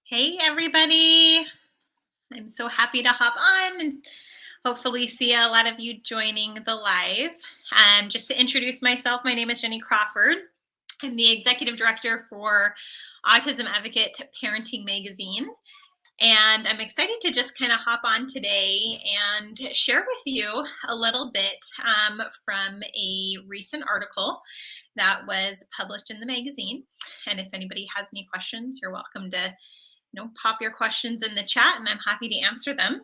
Hey, everybody. I'm so happy to hop on and hopefully see a lot of you joining the live. Just to introduce myself, my name is Jenny Crawford. I'm the executive director for Autism Advocate Parenting Magazine. And I'm excited to just kind of hop on today and share with you a little bit from a recent article that was published in the magazine. And if anybody has any questions, you're welcome to pop your questions in the chat and I'm happy to answer them.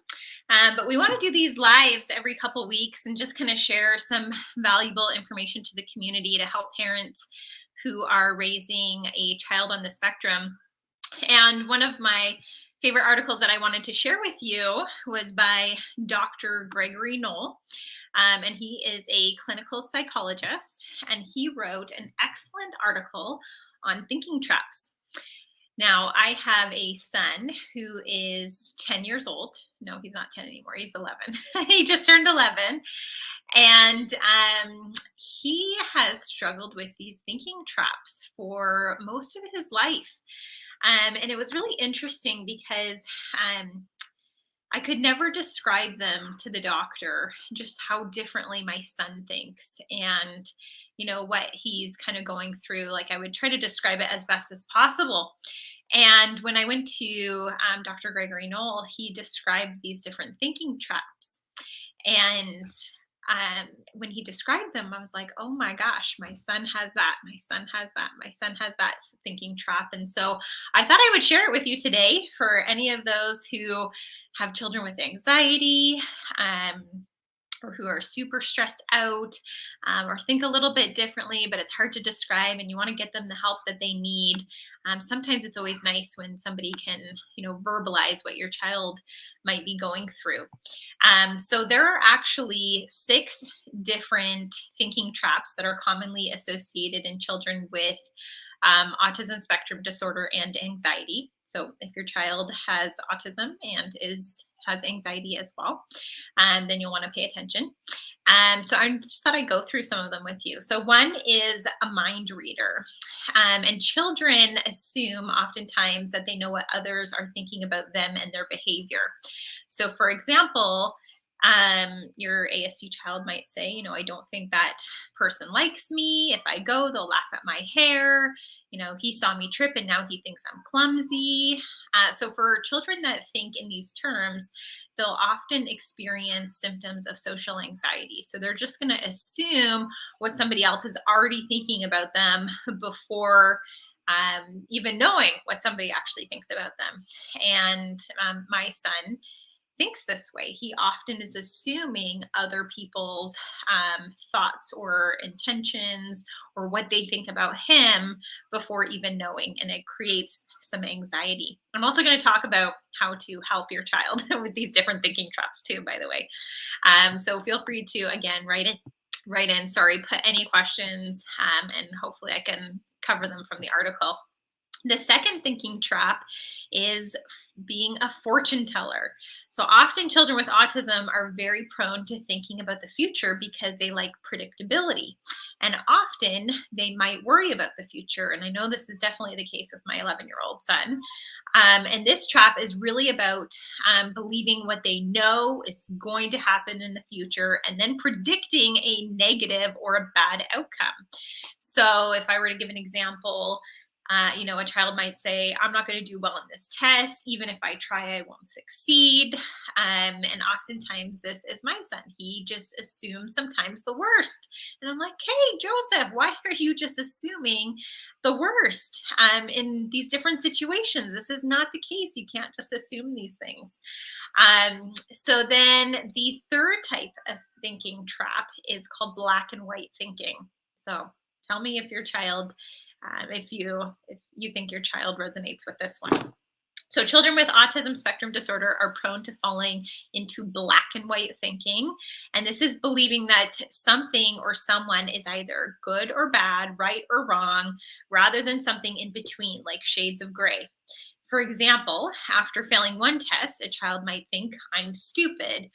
But we want to do these lives every couple weeks and just kind of share some valuable information to the community to help parents who are raising a child on the spectrum. And one of my favorite articles that I wanted to share with you was by Dr. Gregory Knoll. And he is a clinical psychologist, and he wrote an excellent article on thinking traps. Now, I have a son who is 10 years old. No, he's not 10 anymore. He's 11. He just turned 11. And he has struggled with these thinking traps for most of his life. And it was really interesting because I could never describe them to the doctor, just how differently my son thinks and what he's kind of going through. Like, I would try to describe it as best as possible. And when I went to Dr. Gregory Knoll, he described these different thinking traps. And when he described them, I was like, oh my gosh, my son has that. My son has that. My son has that thinking trap. And so I thought I would share it with you today for any of those who have children with anxiety, or who are super stressed out, or think a little bit differently, but it's hard to describe and you want to get them the help that they need. Sometimes it's always nice when somebody can, verbalize what your child might be going through. So there are actually 6 different thinking traps that are commonly associated in children with autism spectrum disorder and anxiety. So if your child has autism and has anxiety as well, then you'll want to pay attention. So I just thought I'd go through some of them with you. So one is a mind reader. And children assume oftentimes that they know what others are thinking about them and their behavior. So for example, your ASD child might say, I don't think that person likes me. If I go, they'll laugh at my hair. He saw me trip and now he thinks I'm clumsy. So for children that think in these terms, they'll often experience symptoms of social anxiety. So they're just going to assume what somebody else is already thinking about them before even knowing what somebody actually thinks about them. And my son thinks this way. He often is assuming other people's thoughts or intentions or what they think about him before even knowing, and it creates some anxiety. I'm also going to talk about how to help your child with these different thinking traps too, by the way. So feel free to, again, write in, put any questions, and hopefully I can cover them from the article. The second thinking trap is being a fortune teller. So often children with autism are very prone to thinking about the future because they like predictability. And often they might worry about the future. And I know this is definitely the case with my 11-year-old son. And this trap is really about believing what they know is going to happen in the future and then predicting a negative or a bad outcome. So if I were to give an example, a child might say, I'm not going to do well in this test. Even if I try, I won't succeed. And oftentimes this is my son. He just assumes sometimes the worst. And I'm like, hey, Joseph, why are you just assuming the worst in these different situations? This is not the case. You can't just assume these things. So then the third type of thinking trap is called black and white thinking. So tell me if your child if you think your child resonates with this one. So, children with autism spectrum disorder are prone to falling into black and white thinking. And this is believing that something or someone is either good or bad, right or wrong, rather than something in between, like shades of gray. For example, after failing one test, a child might think, I'm stupid.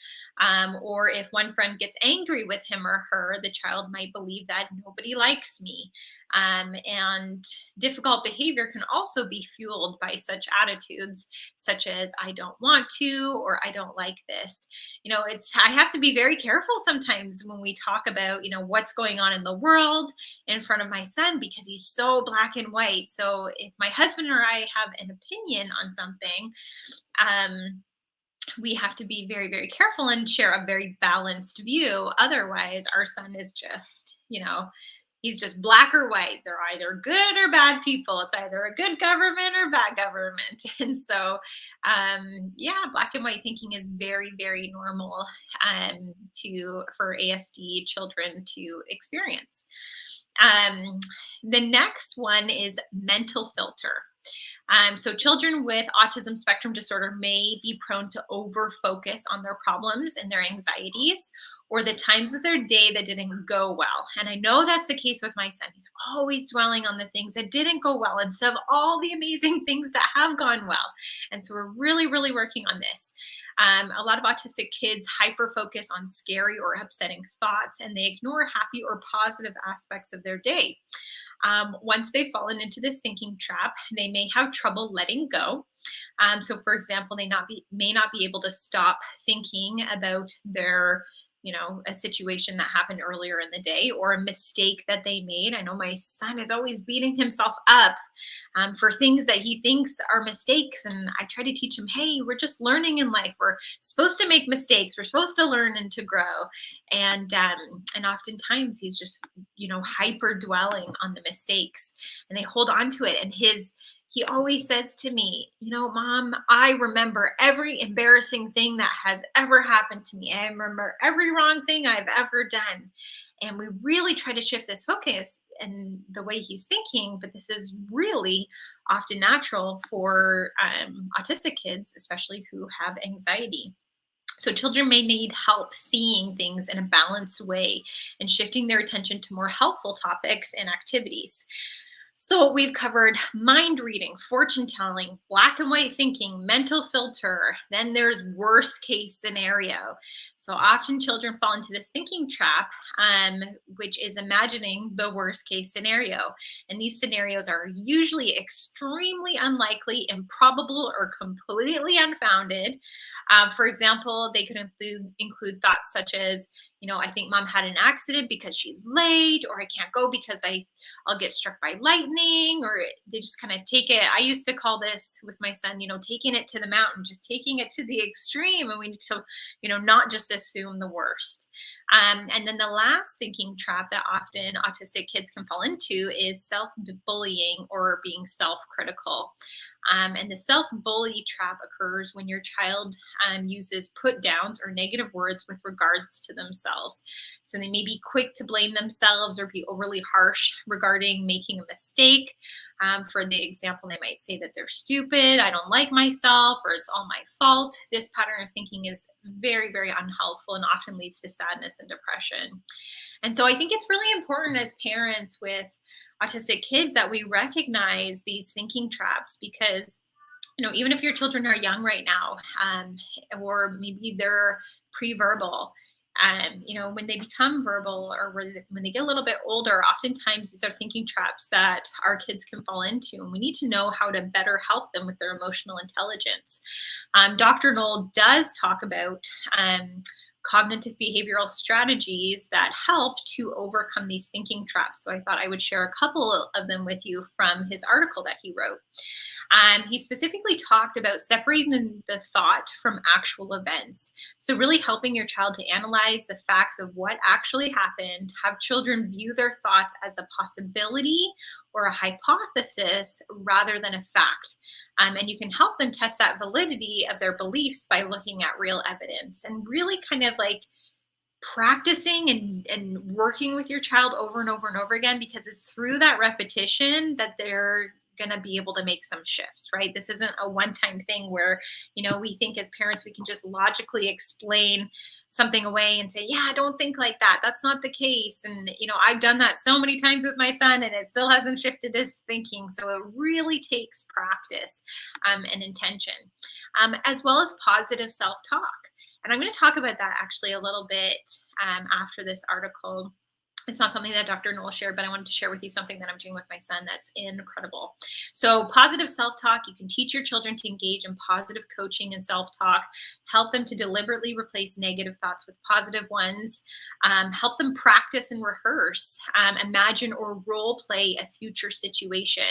Or if one friend gets angry with him or her, the child might believe that nobody likes me. And difficult behavior can also be fueled by such attitudes, such as, I don't want to, or I don't like this. I have to be very careful sometimes when we talk about, what's going on in the world in front of my son because he's so black and white. So if my husband or I have an opinion on something, um, we have to be very, very careful and share a very balanced view. Otherwise, our son is just, he's just black or white. They're either good or bad people. It's either a good government or bad government. And so, yeah, black and white thinking is very, very normal for ASD children to experience. The next one is mental filter. So children with autism spectrum disorder may be prone to over focus on their problems and their anxieties or the times of their day that didn't go well. And I know that's the case with my son. He's always dwelling on the things that didn't go well instead of all the amazing things that have gone well. And so we're really, really working on this. A lot of autistic kids hyper focus on scary or upsetting thoughts, and they ignore happy or positive aspects of their day. Once they've fallen into this thinking trap, they may have trouble letting go. So, for example, may not be able to stop thinking about a situation that happened earlier in the day or a mistake that they made. I know my son is always beating himself up for things that he thinks are mistakes. And I try to teach him, hey, we're just learning in life. We're supposed to make mistakes. We're supposed to learn and to grow. And oftentimes he's just, hyper dwelling on the mistakes and they hold on to it. And he always says to me, Mom, I remember every embarrassing thing that has ever happened to me. I remember every wrong thing I've ever done. And we really try to shift this focus and the way he's thinking, but this is really often natural for autistic kids, especially who have anxiety. So children may need help seeing things in a balanced way and shifting their attention to more helpful topics and activities. So we've covered mind reading, fortune telling, black and white thinking, mental filter. Then there's worst case scenario. So often children fall into this thinking trap, which is imagining the worst case scenario. And these scenarios are usually extremely unlikely, improbable, or completely unfounded. For example, they could include thoughts such as, I think Mom had an accident because she's late, or I can't go because I'll get struck by lightning, or they just kind of take it. I used to call this with my son, taking it to the mountain, just taking it to the extreme. And we need to, not just assume the worst. And then the last thinking trap that often autistic kids can fall into is self-bullying or being self-critical. And the self-bully trap occurs when your child uses put downs or negative words with regards to themselves. So they may be quick to blame themselves or be overly harsh regarding making a mistake. For the example, they might say that they're stupid, I don't like myself, or it's all my fault. This pattern of thinking is very, very unhelpful and often leads to sadness and depression. And so I think it's really important as parents with autistic kids that we recognize these thinking traps because, even if your children are young right now, or maybe they're pre-verbal, when they become verbal or when they get a little bit older, oftentimes these are thinking traps that our kids can fall into. And we need to know how to better help them with their emotional intelligence. Dr. Knoll does talk about cognitive behavioral strategies that help to overcome these thinking traps. So I thought I would share a couple of them with you from his article that he wrote. He specifically talked about separating the thought from actual events. So really helping your child to analyze the facts of what actually happened, have children view their thoughts as a possibility or a hypothesis rather than a fact. And you can help them test that validity of their beliefs by looking at real evidence and really kind of like practicing and working with your child over and over and over again, because it's through that repetition that they're going to be able to make some shifts, right? This isn't a one-time thing where, we think as parents we can just logically explain something away and say, yeah, don't think like that. That's not the case. And I've done that so many times with my son, and it still hasn't shifted his thinking. So it really takes practice and intention, as well as positive self-talk. And I'm going to talk about that actually a little bit after this article. It's not something that Dr. Knoll shared, but I wanted to share with you something that I'm doing with my son that's incredible. So, positive self talk, you can teach your children to engage in positive coaching and self talk, help them to deliberately replace negative thoughts with positive ones, help them practice and rehearse, imagine or role play a future situation.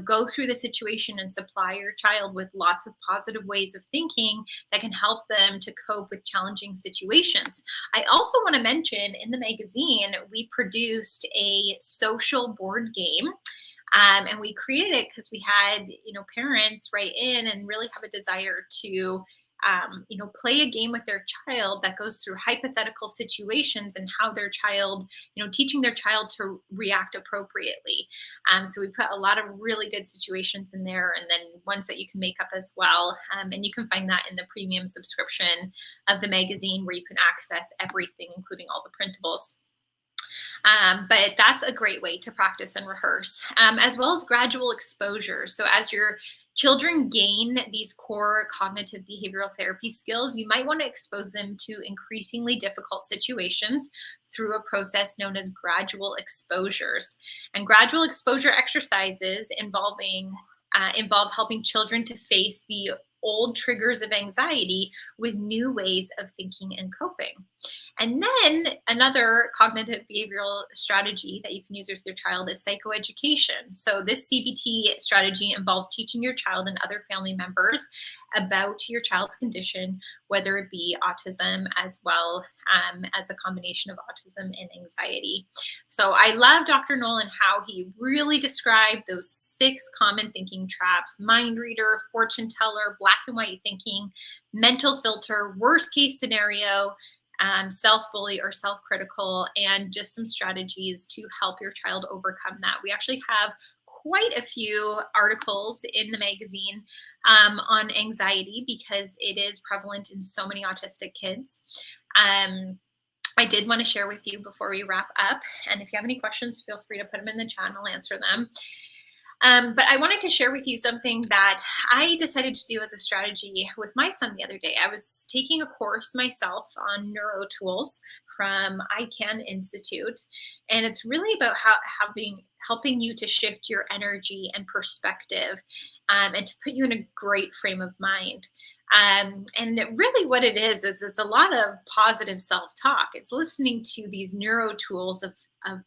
Go through the situation and supply your child with lots of positive ways of thinking that can help them to cope with challenging situations. I also want to mention, in the magazine, we produced a social board game. And we created it because we had, parents write in and really have a desire to, play a game with their child that goes through hypothetical situations and how their child, teaching their child to react appropriately. So we put a lot of really good situations in there, and then ones that you can make up as well. And you can find that in the premium subscription of the magazine, where you can access everything, including all the printables. But that's a great way to practice and rehearse, as well as gradual exposure. So as your children gain these core cognitive behavioral therapy skills, you might want to expose them to increasingly difficult situations through a process known as gradual exposures. And gradual exposure exercises involve helping children to face the old triggers of anxiety with new ways of thinking and coping. And then another cognitive behavioral strategy that you can use with your child is psychoeducation. So this CBT strategy involves teaching your child and other family members about your child's condition, whether it be autism as well as a combination of autism and anxiety. So I love Dr. Nolan, how he really described those 6 common thinking traps: mind reader, fortune teller, black and white thinking, mental filter, worst case scenario, self-bully or self-critical, and just some strategies to help your child overcome that. We actually have quite a few articles in the magazine on anxiety, because it is prevalent in so many autistic kids. I did want to share with you before we wrap up, and if you have any questions, feel free to put them in the chat and I'll answer them. But I wanted to share with you something that I decided to do as a strategy with my son the other day. I was taking a course myself on Neurotools from ICANN Institute, and it's really about helping you to shift your energy and perspective, and to put you in a great frame of mind. And really what it is it's a lot of positive self-talk. It's listening to these Neurotools of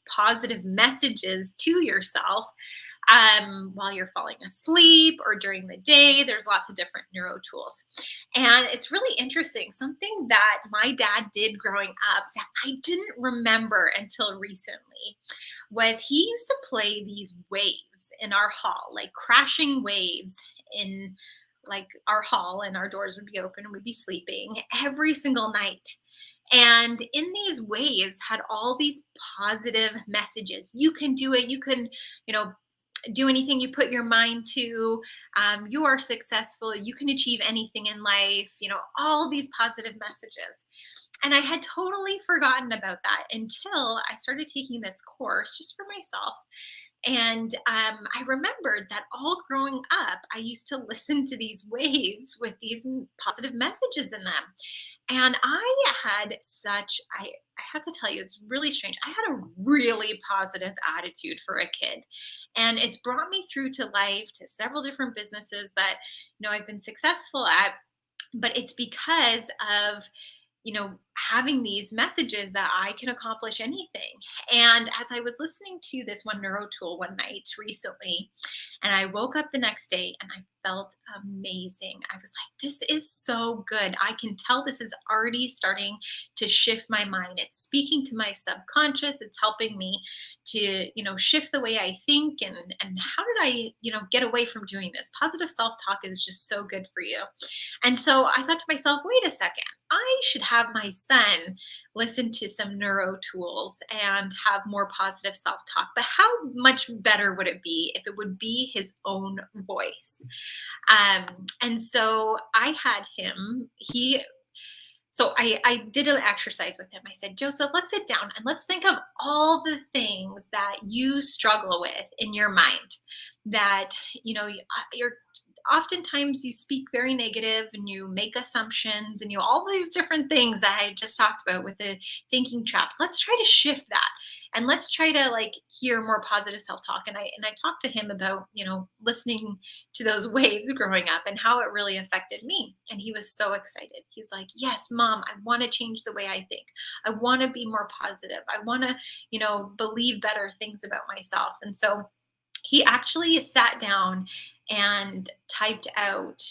positive messages to yourself while you're falling asleep or during the day. There's lots of different Neurotools. And it's really interesting. Something that my dad did growing up that I didn't remember until recently was he used to play these waves in our hall, like crashing waves in like our hall, and our doors would be open and we'd be sleeping every single night. And in these waves had all these positive messages. You can do it. You can, do anything you put your mind to. You are successful. You can achieve anything in life. All these positive messages. And I had totally forgotten about that until I started taking this course just for myself. And I remembered that all growing up, I used to listen to these waves with these positive messages in them. And I have to tell you, it's really strange. I had a really positive attitude for a kid. And it's brought me through to life, to several different businesses that, I've been successful at. But it's because of having these messages that I can accomplish anything. And as I was listening to this one Neurotool one night recently, and I woke up the next day and I felt amazing. I was like, this is so good. I can tell this is already starting to shift my mind. It's speaking to my subconscious. It's helping me to, shift the way I think. And how did I, get away from doing this? Positive self-talk is just so good for you. And so I thought to myself, wait a second. I should have my son listen to some Neurotools and have more positive self-talk. But how much better would it be if it would be his own voice? And so I had him, I did an exercise with him. I said, Joseph, let's sit down and let's think of all the things that you struggle with in your mind that, you're oftentimes you speak very negative and you make assumptions and all these different things that I just talked about with the thinking traps. Let's try to shift that and let's try to like hear more positive self-talk. And I talked to him about, listening to those waves growing up and how it really affected me. And he was so excited. He's like, yes, mom, I want to change the way I think. I want to be more positive. I want to, believe better things about myself. And so he actually sat down and typed out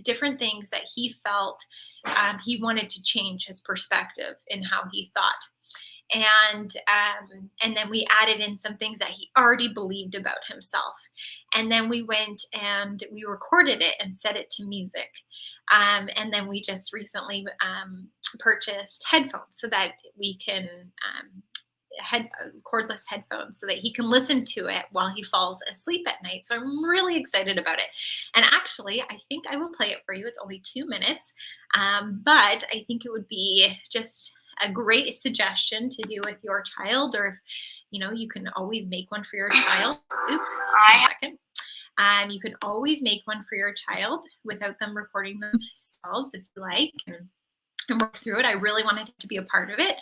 different things that he felt he wanted to change his perspective in how he thought. And then we added in some things that he already believed about himself, and then we went and we recorded it and set it to music, and then we just recently purchased headphones so that we can cordless headphones so that he can listen to it while he falls asleep at night. So I'm really excited about it. And actually, I think I will play it for you. It's only 2 minutes, but I think it would be just a great suggestion to do with your child, or if you can always make one for your child. Oops, one second. You can always make one for your child without them recording themselves if you like. And work through it. I really wanted to be a part of it.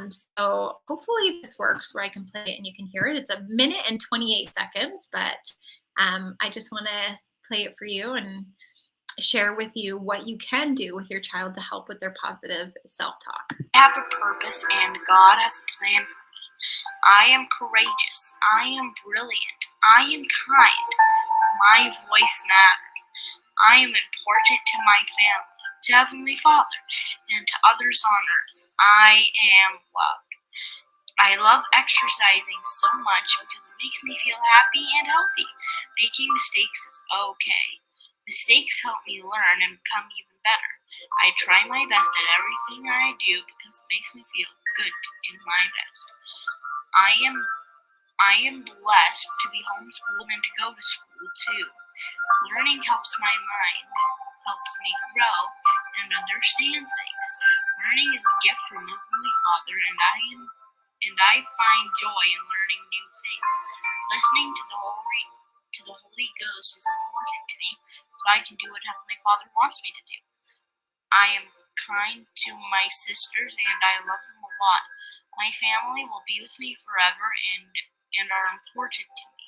So hopefully this works where I can play it and you can hear it. It's 1 minute and 28 seconds, but I just want to play it for you and share with you what you can do with your child to help with their positive self-talk. I have a purpose and God has a plan for me. I am courageous. I am brilliant. I am kind. My voice matters. I am important to my family, to Heavenly Father, and to others on earth. I am loved. I love exercising so much because it makes me feel happy and healthy. Making mistakes is okay. Mistakes help me learn and become even better. I try my best at everything I do because it makes me feel good to do my best. I am blessed to be homeschooled and to go to school too. Learning helps my mind, helps me grow and understand things. Learning is a gift from Heavenly Father, and I find joy in learning new things. Listening to the Holy Ghost is important to me, so I can do what Heavenly Father wants me to do. I am kind to my sisters, and I love them a lot. My family will be with me forever and are important to me.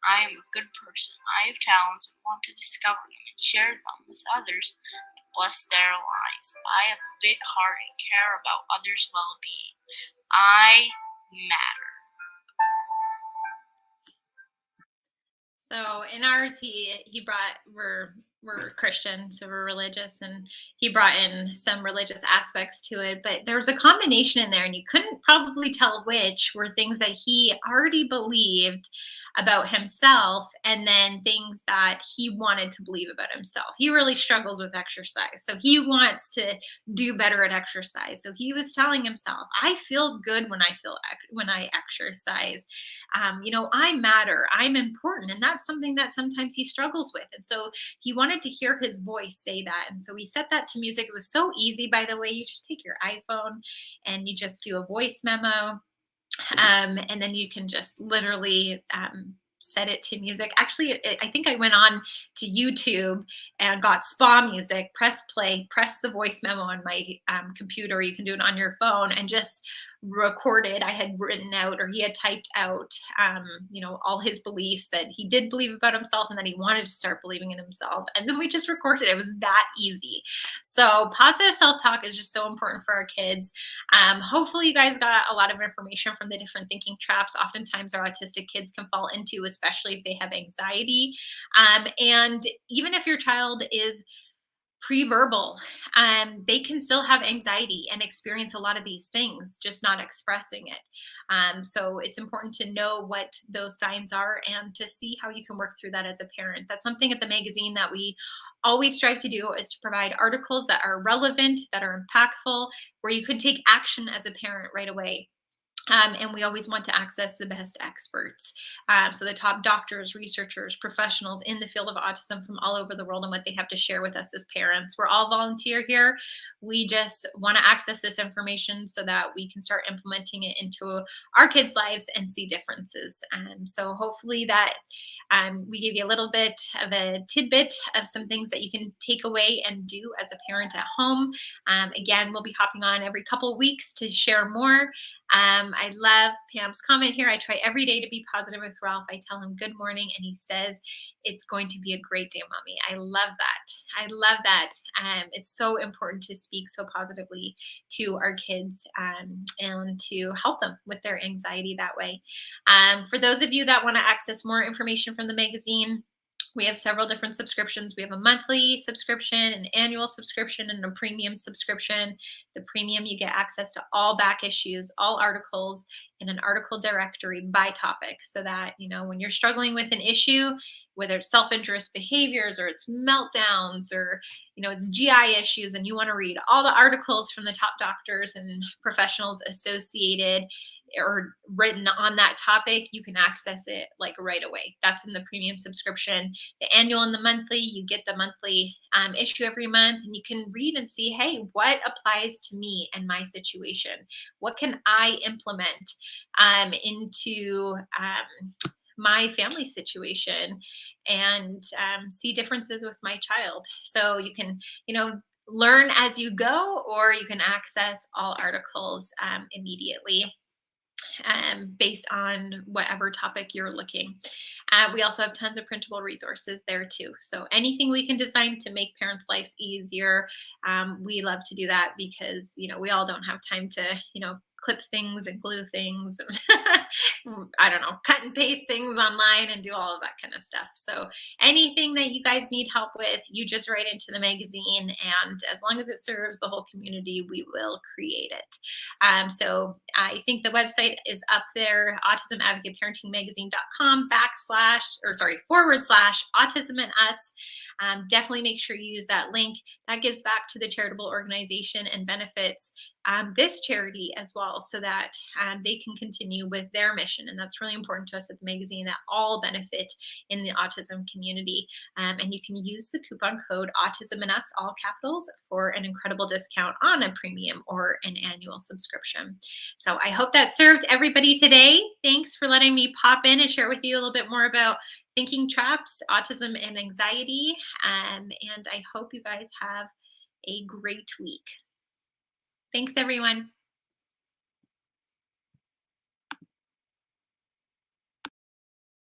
I am a good person. I have talents and want to discover them and share them with others to bless their lives. I have a big heart and care about others' well-being. I matter. So in ours, he brought we're Christian, so we're religious, and he brought in some religious aspects to it. But there was a combination in there, and you couldn't probably tell which were things that he already believed about himself, and then things that he wanted to believe about himself. He really struggles with exercise, so he wants to do better at exercise. So he was telling himself, "I feel good when I exercise. I matter. I'm important," and that's something that sometimes he struggles with. And so he wanted to hear his voice say that. And so we set that to music. It was so easy, by the way. You just take your iPhone and you just do a voice memo, and then you can just literally set it to music. Actually, I think I went on to YouTube and got spa music, press play, press the voice memo on my computer. You can do it on your phone and just recorded. I had written out, or he had typed out, all his beliefs that he did believe about himself and that he wanted to start believing in himself. And then we just recorded it. It was that easy. So positive self-talk is just so important for our kids. Hopefully you guys got a lot of information from the different thinking traps oftentimes our autistic kids can fall into, especially if they have anxiety. And even if your child is pre-verbal, they can still have anxiety and experience a lot of these things, just not expressing it. So it's important to know what those signs are and to see how you can work through that as a parent. That's something at the magazine that we always strive to do is to provide articles that are relevant, that are impactful, where you can take action as a parent right away. And we always want to access the best experts. So the top doctors, researchers, professionals in the field of autism from all over the world and what they have to share with us as parents. We're all volunteer here. We just want to access this information so that we can start implementing it into our kids' lives and see differences. So hopefully that we gave you a little bit of a tidbit of some things that you can take away and do as a parent at home. Again, we'll be hopping on every couple weeks to share more. I love Pam's comment here. I try every day to be positive with Ralph. I tell him good morning, and he says it's going to be a great day, mommy. I love that. I love that. It's so important to speak so positively to our kids and to help them with their anxiety that way. For those of you that want to access more information from the magazine, we have several different subscriptions. We have a monthly subscription, an annual subscription, and a premium subscription. The premium, you get access to all back issues, all articles, and an article directory by topic so that, when you're struggling with an issue, whether it's self-injurious behaviors or it's meltdowns or, it's GI issues, and you want to read all the articles from the top doctors and professionals associated or written on that topic, you can access it like right away. That's in the premium subscription. The annual and the monthly, you get the monthly issue every month, and you can read and see, hey, what applies to me and my situation? What can I implement into my family situation and see differences with my child? So you can, learn as you go, or you can access all articles immediately based on whatever topic you're looking. We also have tons of printable resources there too. So anything we can design to make parents' lives easier, we love to do that because we all don't have time to clip things and glue things and I don't know, cut and paste things online and do all of that kind of stuff. So anything that you guys need help with, you just write into the magazine, and as long as it serves the whole community, we will create it. So I think the website is up there, autismadvocateparentingmagazine.com /autism and us. Definitely make sure you use that link. That gives back to the charitable organization and benefits this charity as well, so that they can continue with their mission. And that's really important to us at the magazine, that all benefit in the autism community. And you can use the coupon code Autism and Us, all capitals, for an incredible discount on a premium or an annual subscription. So I hope that served everybody today. Thanks for letting me pop in and share with you a little bit more about thinking traps, autism, and anxiety. And I hope you guys have a great week. Thanks, everyone.